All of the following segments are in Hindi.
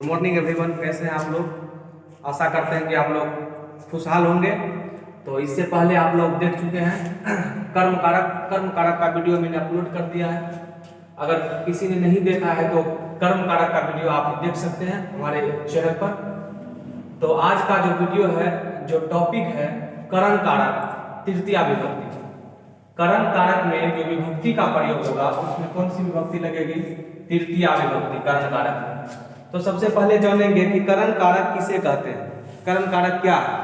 गुड मॉर्निंग एवरीवन, कैसे हैं आप लोग। आशा करते हैं कि आप लोग खुशहाल होंगे। तो इससे पहले आप लोग देख चुके हैं कर्म कारक का वीडियो मैंने अपलोड कर दिया है। अगर किसी ने नहीं देखा है तो कर्म कारक का वीडियो आप देख सकते हैं हमारे चैनल पर। तो आज का जो वीडियो है, जो टॉपिक है करण कारक तृतीया विभक्ति। करण कारक में जो विभक्ति का प्रयोग होगा उसमें कौन सी विभक्ति लगेगी? तृतीया विभक्ति करण कारक में। तो सबसे पहले जानेंगे कि करण कारक किसे कहते हैं। करण कारक क्या है?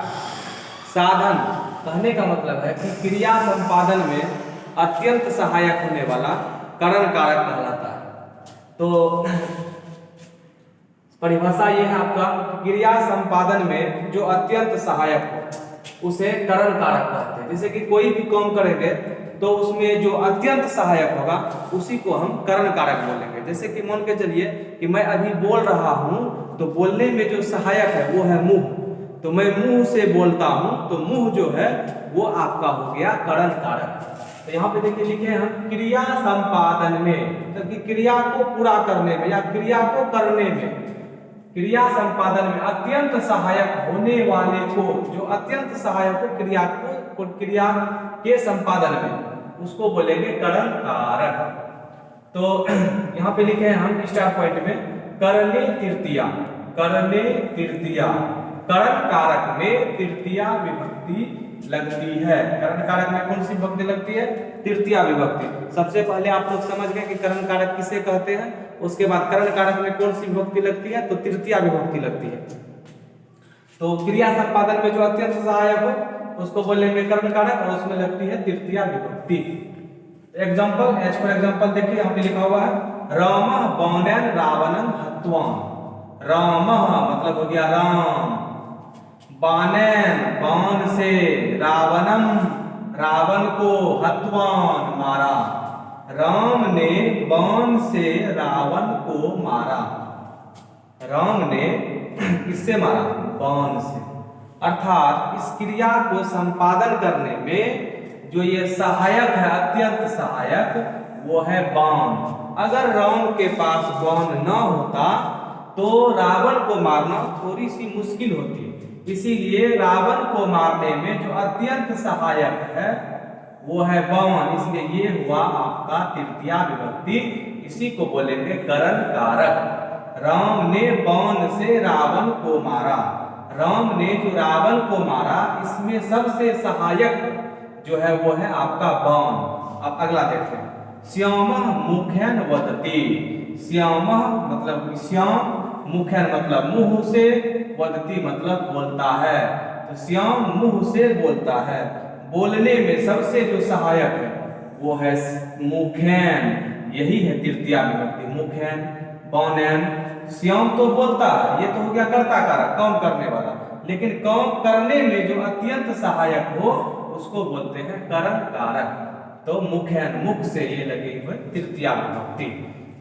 साधन। कहने का मतलब है कि क्रिया संपादन में अत्यंत सहायक होने वाला करण कारक कहलाता है। तो परिभाषा ये है आपका, क्रिया संपादन में जो अत्यंत सहायक हो उसे करण कारक कहते हैं। जैसे कि कोई भी काम करेंगे तो उसमें जो अत्यंत सहायक होगा उसी को हम करण कारक बोलेंगे। जैसे कि मान के चलिए कि मैं अभी बोल रहा हूं तो बोलने में जो सहायक है वो है मुंह। तो मैं मुंह से बोलता हूं तो मुंह जो है वो आपका हो गया करण कारक। तो यहाँ पे देखिए लिखे हैं हम क्रिया संपादन में, तो कि क्रिया को पूरा करने में या क्रिया को करने में, क्रिया संपादन में अत्यंत सहायक होने वाले को, जो अत्यंत सहायक हो क्रिया के संपादन में, उसको बोलेंगे करण कारक। तो यहाँ पे लिखे हैं हम स्टार पॉइंट में करने तृतीया। करने तृतीया, करण कारक में तृतीया विभक्ति लगती है। करण कारक में कौन सी विभक्ति लगती है? तृतीया विभक्ति। सबसे पहले आप लोग समझ गए कि करण कारक किसे कहते हैं। उसके बाद करण कारक में कौन सी विभक्ति लगती है? तो तृतीया विभक्ति लगती है। तो क्रिया संपादन में जो अत्यंत सहायक हो उसको बोलेंगे करण कारक और उसमें लगती है तृतीया विभक्ति। एग्जांपल, एज फॉर एग्जांपल देखिए यहाँ पे लिखा हुआ है रामः बाणेन रावणं हत्वाम। रामः मतलब हो गया राम, बाणेन बाण से, रावणं रावण को, हत्वान मारा। राम ने बाण से रावण को मारा। राम ने किससे मारा? बाण से। अर्थात इस क्रिया को संपादन करने में जो ये सहायक है, अत्यंत सहायक, वो है बाण। अगर राम के पास बाण न होता तो रावण को मारना थोड़ी सी मुश्किल होती। इसीलिए रावण को मारने में जो अत्यंत सहायक है वो है बाण, इसलिए ये हुआ आपका तृतीया विभक्ति। इसी को बोलेंगे करण कारक। राम ने बाण से रावण को मारा। राम ने जो रावण को मारा इसमें सबसे सहायक जो है वो है आपका बाण। अब अगला देखते हैं, श्यामः मुखेन वदति। श्यामः मतलब श्याम, मुखेन मतलब मुंह से, वदति मतलब बोलता है। तो श्याम मुंह से बोलता है। बोलने में सबसे जो सहायक है वो है मुखेन, यही है तृतीया विभक्ति। मुखेन, बाणेन। श्याम तो बोलता है, ये तो हो गया कर्ता कारक, काम करने वाला। लेकिन काम करने में जो अत्यंत सहायक हो उसको बोलते हैं करण कारक। तो मुखेन, मुख से ये लगी हुई तृतीया विभक्ति।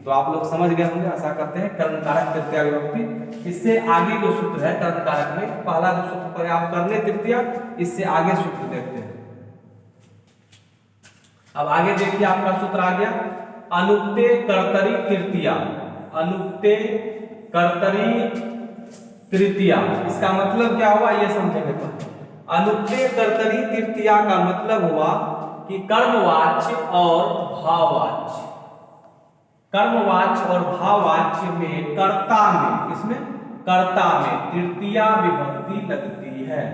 तो आप लोग समझ गए होंगे, आशा करते हैं, कर्ण कारक तृतीया विभक्ति। इससे आगे जो सूत्र है कर्ण कारक में, पहला जो सूत्र पर आप करने तृतीया, इससे आगे सूत्र देखते हैं। अब आगे देखिए आपका सूत्र आ गया अनुक्ते कर्तरी तृतीया। अनुक्ते कर्तरी तृतीया, इसका मतलब क्या हुआ ये समझेंगे पहले। अनुक्ते कर्तरी तृतीया का मतलब हुआ कि कर्मवाच्य और भाववाच्य, कर्मवाच्य और भाववाच्य में, कर्ता में, इसमें कर्ता में तृतीया विभक्ति लगती है।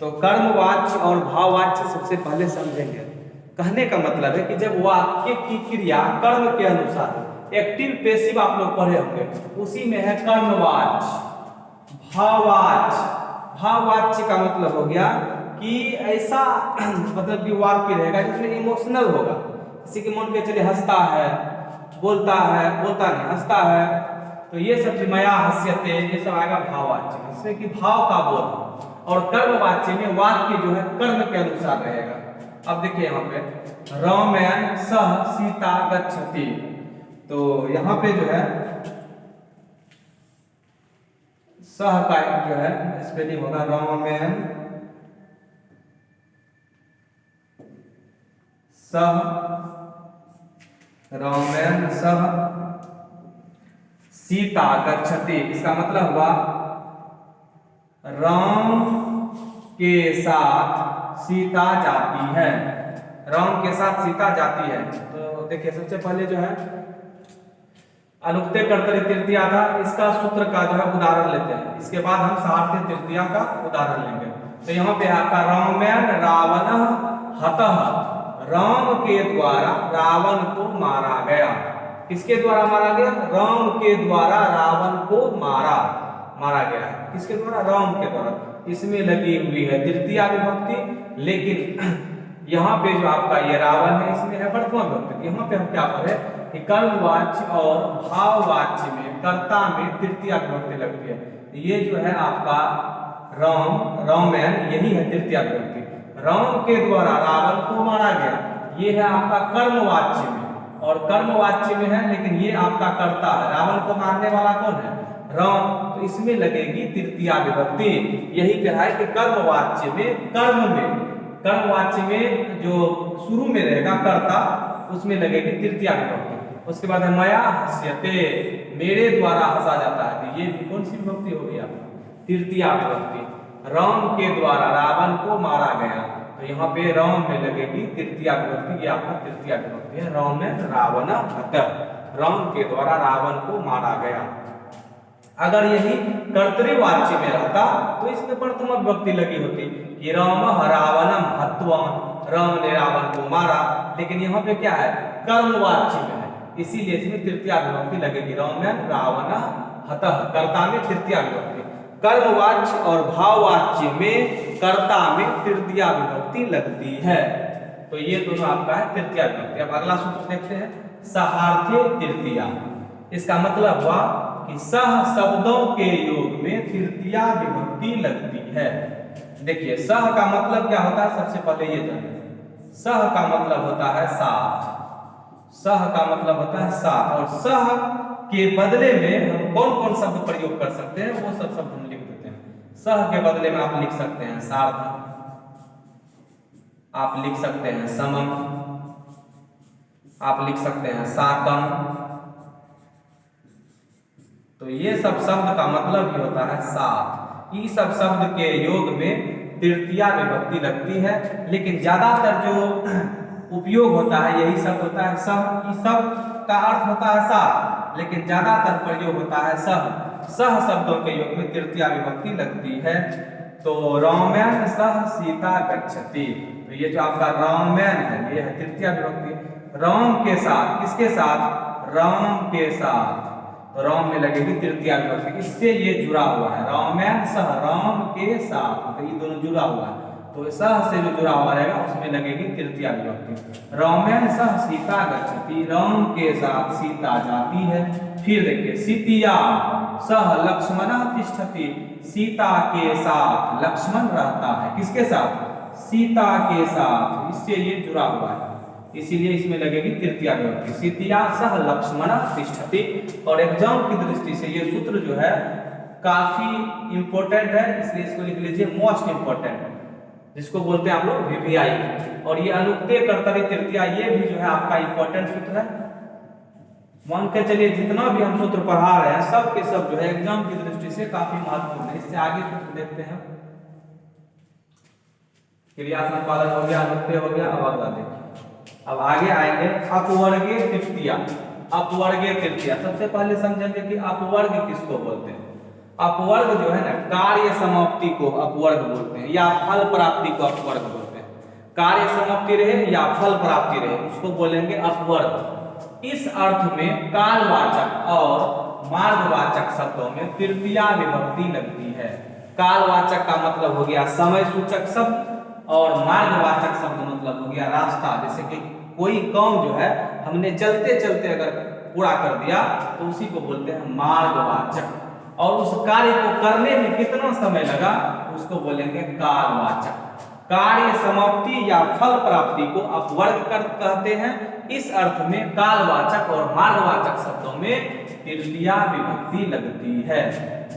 तो कर्मवाच्य और भाववाच्य सबसे पहले समझेंगे। कहने का मतलब है कि जब वाक्य की क्रिया कर्म के अनुसार, एक्टिव पैसिव आप लोग पढ़े होंगे, उसी में है कर्मवाच्य। भाववाच्य, भाववाच्य का मतलब हो गया कि ऐसा मतलब कि वाक्य रहेगा जिसमें इमोशनल होगा। जैसे कि मान के चलिए हंसता है, बोलता है, बोलता नहीं हंसता है, तो ये सब मया हस्यते, ये सब आएगा भाववाच्य, जिसमें कि भाव का बोध। और कर्मवाच्य में वाक्य जो है कर्म के अनुसार रहेगा। अब देखिए यहाँ पे रामेण सह सीता गच्छति। तो यहाँ पे जो है सह का जो है स्पेलिंग होगा रामेण सह, रामेण सह सीता गच्छति, इसका मतलब हुआ राम के साथ सीता जाती है, राम के साथ सीता जाती है। तो देखिए सबसे पहले जो है अनुक्ते कर्तरी तृतीया था, इसका सूत्र का जो है उदाहरण लेते हैं, इसके बाद हम सार्थे तृतीया का उदाहरण लेंगे। तो यहाँ पे आपका रामेण रावण हतः, राम के द्वारा रावण को मारा गया। किसके द्वारा मारा गया? राम के द्वारा रावण को मारा गया। किसके द्वारा? राम के द्वारा। इसमें लगी हुई है तृतीया विभक्ति, लेकिन यहाँ पे जो आपका ये रावण है इसमें है वर्तमान विभक्ति। यहाँ पे हम क्या पढ़े कि कर्मवाच्य और भाववाच्य में कर्ता में तृतीया विभक्ति लगती है। ये जो है आपका रामेण, यही है तृतीया विभक्ति। राम के द्वारा रावण को मारा गया, ये है आपका कर्मवाच्य में, और कर्मवाच्य में है लेकिन ये आपका कर्ता है। रावण को मारने वाला कौन है? राम। तो इसमें लगेगी तृतीया विभक्ति। यही कहा है कि कर्मवाच्य में, कर्मवाच्य में जो शुरू में रहेगा कर्ता, उसमें लगेगी तृतीया विभक्ति। उसके बाद है मया हस्यते, मेरे द्वारा हंसा जाता है। तो ये भी कौन सी विभक्ति हो गई आपकी? तृतीया विभक्ति। राम के द्वारा रावण को मारा गया, तो यहाँ पे राम में लगेगी तृतीया विभक्ति। ये आपका तृतीया विभक्ति है। राम में रावण हतः, राम के द्वारा रावण को मारा गया। अगर यही कर्तृवाच्य में रहता तो इसमें प्रथम विभक्ति लगी होती कि राम रावणम हत्वान, राम ने रावण को मारा। लेकिन यहाँ पे क्या है? कर्मवाच्य में है, इसीलिए इसमें तृतीया विभक्ति लगेगी। राम रावण हतः, कर्ता में तृतीया विभक्ति। कर्मवाच्य और भाववाच्य में कर्ता में तृतीया विभक्ति लगती है। तो ये दोनों आपका है तृतीया विभक्ति। अब अगला सूत्र देखते हैं, सहार्थे तृतीया। इसका मतलब हुआ कि सह शब्दों के योग में तृतीया विभक्ति लगती है। देखिए सह का मतलब क्या होता है, सबसे पहले ये जानिए। सह का मतलब होता है साथ, सह का मतलब होता है साथ, और सह के बदले में हम कौन कौन शब्द प्रयोग कर सकते हैं वो सब शब्द हम लिख देते हैं। सह के बदले में आप लिख सकते हैं सार्थ, आप लिख सकते हैं समम, आप लिख सकते हैं साकम। तो ये सब शब्द का मतलब ही होता है साथ। ये सब शब्द के योग में तृतीया विभक्ति लगती है, लेकिन ज्यादातर जो उपयोग होता है यही शब्द होता है सह। इस शब्द का अर्थ होता है साथ, लेकिन ज्यादातर प्रयोग होता है सह। सह शब्दों के योग में तृतीया विभक्ति लगती है। तो रामेण सह सीता गच्छति, तो ये जो आपका रामेण है ये है तृतीया विभक्ति। राम के साथ, किसके साथ? राम के साथ, तो राम में लगेगी तृतीया विभक्ति। इससे ये जुड़ा हुआ है, रामेण सह, राम के साथ, तो ये दोनों जुड़ा हुआ है। तो सह से जो जुड़ा हुआ रहेगा उसमें लगेगी तृतीया विभक्ति। रामेण सह सीता गच्छति, राम के साथ सीता जाती है। फिर देखिए सीतिया सह लक्ष्मण तिष्ठति, सीता के साथ लक्ष्मण रहता है। किसके साथ? सीता के साथ, इससे ये जुड़ा हुआ है, इसीलिए इसमें लगेगी तृतीया विभक्ति। सीतिया सह लक्ष्मण तिष्ठति। और एग्जाम की दृष्टि से ये सूत्र जो है काफी इंपॉर्टेंट है, इसलिए इसको लिख लीजिए मोस्ट इंपॉर्टेंट, जिसको बोलते हैं आप लोग VVI। और ये अनुक्ते कर्तरी तृतीया, ये भी जो है आपका इंपॉर्टेंट सूत्र है। मान के चलिए जितना भी हम सूत्र पढ़ा रहे हैं सब के सब जो है एग्जाम की दृष्टि से काफी महत्वपूर्ण है। इससे आगे सूत्र देखते हैं। क्रिया संपादन हो गया, अनुक्ते हो गया। अब अगला देखिए, अब आगे आएंगे अपवर्गीय तृतीया। अपवर्गीय तृतीया सबसे पहले समझेंगे कि अपवर्ग किसको बोलते हैं। अपवर्ग जो है ना, कार्य समाप्ति को अपवर्ग बोलते हैं, या फल प्राप्ति को अपवर्ग बोलते हैं। कार्य समाप्ति रहे या फल प्राप्ति रहे उसको बोलेंगे अपवर्ग। इस अर्थ में कालवाचक और मार्गवाचक शब्दों में तृतीया विभक्ति लगती है। कालवाचक का मतलब हो गया समय सूचक शब्द, और मार्गवाचक शब्द मतलब हो गया रास्ता। जैसे कि कोई काम जो है हमने चलते चलते अगर पूरा कर दिया तो उसी को बोलते हैं मार्गवाचक, और उस कार्य को करने में कितना समय लगा उसको बोलेंगे कालवाचक। कार्य समाप्ति या फल प्राप्ति को अपवर्ग कहते हैं। इस अर्थ में कालवाचक और मार्गवाचक शब्दों में तृतीया विभक्ति लगती है।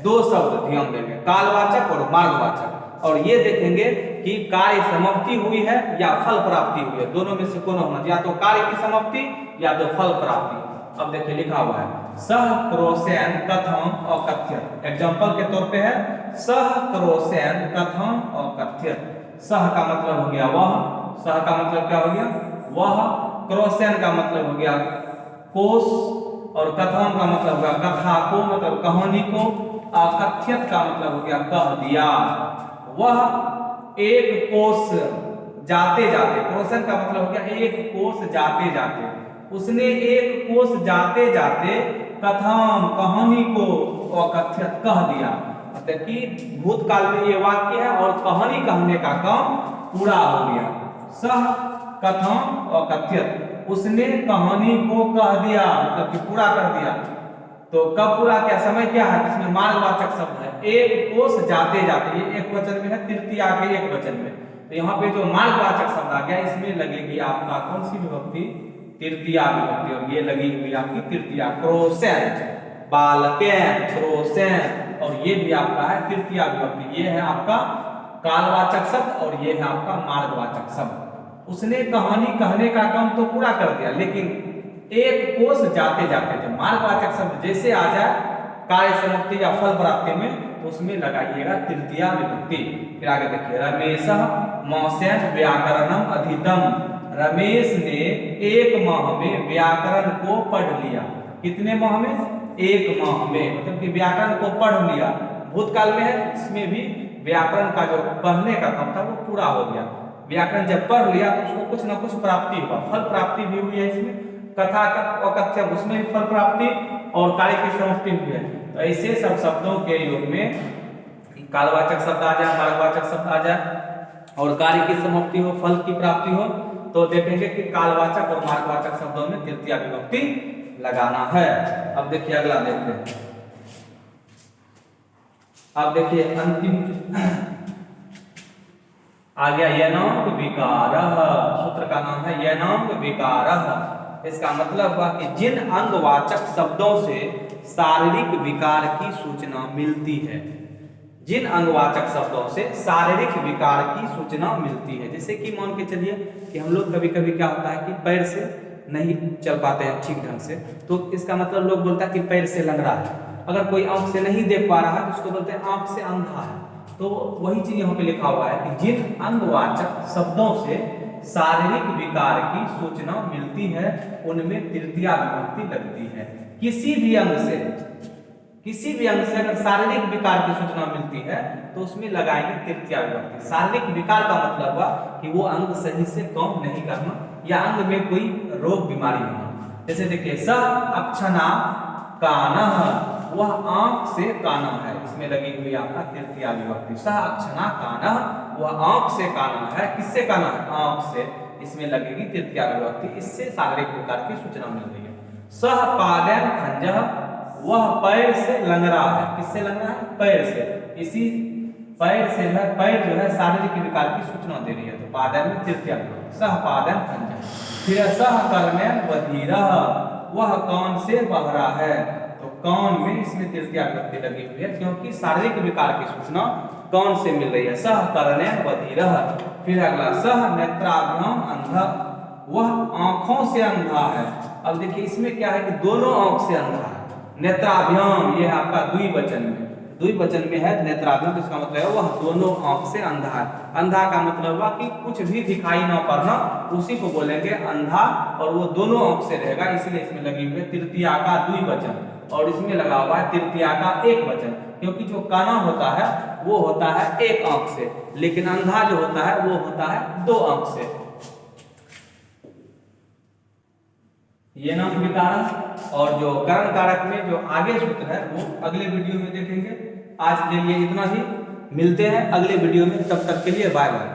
दो शब्द ध्यान देंगे, कालवाचक और मार्गवाचक, और ये देखेंगे कि कार्य समाप्ति हुई है या फल प्राप्ति हुई है, दोनों में से कौन होना चाहिए, या तो कार्य की समाप्ति या तो फल प्राप्ति। अब देखिए लिखा हुआ है सह क्रोसेन कथम अकथ्यत। एग्जाम्पल के तौर पे है सह क्रोसेन कथम अकथ्यत। सह का मतलब हो गया वह, सह का मतलब क्या हो गया वह, क्रोसेन का मतलब हो गया कोश, और कथम का मतलब होगा कथा को, मतलब कहानी को, अकथ्यत का मतलब हो गया कह दिया। वह एक कोस जाते जाते, क्रोसेन का मतलब हो गया एक कोस जाते जाते, उसने एक कोस जाते जाते कथम कहानी को अकथ्यत कह दिया। मतलब कि भूतकाल में ये वाक्य है और कहानी कहने का काम पूरा हो गया। सह कथम अकथ्यत, उसने कहानी को कह दिया, मतलब कि पूरा कर दिया। तो कब पूरा, क्या समय क्या है, इसमें मार्गवाचक शब्द है एक कोस जाते जाते, ये एक वचन में है, तृतीया के एक वचन में। तो यहाँ पे जो मार्गवाचक शब्द आ गया इसमें लगेगी आपका कौन सी विभक्ति, तृतीया विभक्ति, और ये लगी हुई आपकी तृतीया, क्रोसेन, बालकेन, क्रोसेन, और ये भी आपका है तृतीया विभक्ति। ये है आपका कालवाचक शब्द और ये है आपका मार्गवाचक शब्द। उसने कहानी कहने का काम तो पूरा कर दिया, लेकिन एक कोस जाते जाते, जब मार्गवाचक शब्द जैसे आ जाए कार्य समाप्ति या फल प्राप्ति में, तो उसमें लगाइएगा तृतीया विभक्ति। फिर आगे देखिए, रमेश मौसैन व्याकरणम अधितम। रमेश ने एक माह में व्याकरण को पढ़ लिया। कितने माह में, एक माह में, मतलब कि व्याकरण को पढ़ लिया। भूतकाल में है, इसमें भी व्याकरण का जो पढ़ने का काम था वो पूरा हो गया। व्याकरण जब पढ़ लिया तो उसको कुछ ना कुछ प्राप्ति हुआ, फल प्राप्ति भी हुई है इसमें, कथा अकथ्य उसमें भी फल प्राप्ति और कार्य की समाप्ति हुई है। तो ऐसे सब शब्दों के योग में कालवाचक शब्द आ जाए, मार्गवाचक शब्द आ जाए और कार्य की समाप्ति हो, फल की प्राप्ति हो, तो देखेंगे कि कालवाचक और मार्गवाचक शब्दों में तृतीया विभक्ति लगाना है। अब देखिए अगला देखते हैं। अब देखिए अंतिम आ गया यनांग विकारः। सूत्र का नाम है यनांग विकारः। इसका मतलब हुआ कि जिन अंगवाचक शब्दों से शारीरिक विकार की सूचना मिलती है, जिन अंगवाचक शब्दों से शारीरिक विकार की सूचना मिलती है। जैसे कि मान के चलिए कि हम लोग कभी कभी क्या होता है कि पैर से नहीं चल पाते हैं ठीक ढंग से, तो इसका मतलब लोग बोलता है कि पैर से लंगड़ा है। अगर कोई आंख से नहीं देख पा रहा है तो उसको बोलते हैं आंख से अंधा है। तो वही चीज यहाँ पे लिखा हुआ है कि जिन अंगवाचक शब्दों से शारीरिक विकार की सूचना मिलती है उनमें तृतीया विभक्ति लगती है। किसी भी अंग से अगर शारीरिक विकार की सूचना मिलती है तो उसमें लगाएंगे तृतीया विभक्ति। शारीरिक विकार का मतलब हुआ कि वो अंग सही से काम नहीं करना या अंग में कोई रोग बीमारी होना। जैसे देखिए स अक्षना कानः, वह आंख से काना है, इसमें लगी हुई आपका तृतीया विभक्ति। स अक्षना कानः, वह आंख से काना है। किससे काना है, आंख से, इसमें लगेगी तृतीया विभक्ति। इससे शारीरिक विकार की सूचना मिल रही है। सह पादैन खंजः, वह पैर से लंगड़ा है। किससे लंगड़ा है, पैर से। इसी पैर से जो है, पैर जो है शारीरिक विकार की सूचना दे रही है। तो पादैन में तृतीया विभक्ति, सह पादैन खंजः। फिर सह कर्णेन बधिरः, वह कान से बहरा है। तो कान में इसमें तृतीया विभक्ति लगी हुई है क्योंकि शारीरिक विकार की सूचना कान से मिल रही है। सह कर्णेन बधिरः। फिर अगला सह नेत्राभ्याम अंधः, वह आंखों से अंधा है। अब देखिए इसमें क्या है कि दोनों आंख से अंधा है। नेत्राभ्याम ये आपका द्विवचन में है नेत्राभ्याम, इसका मतलब है वह दोनों आंख से अंधा है। अंधा का मतलब हुआ कि कुछ भी दिखाई ना पड़ना, उसी को बोलेंगे अंधा, और वो दोनों आंख से रहेगा। इसलिए इसमें लगी हुई है तृतीया का द्विवचन और इसमें लगा हुआ है तृतीया का एक वचन, क्योंकि जो काना होता है वो होता है एक आंख से, लेकिन अंधा जो होता है वो होता है दो आंख से। ये नाम विकारक। और जो करण कारक में जो आगे सूत्र है वो अगले वीडियो में देखेंगे। आज के लिए इतना ही, मिलते हैं अगले वीडियो में, तब तक के लिए बाय बाय।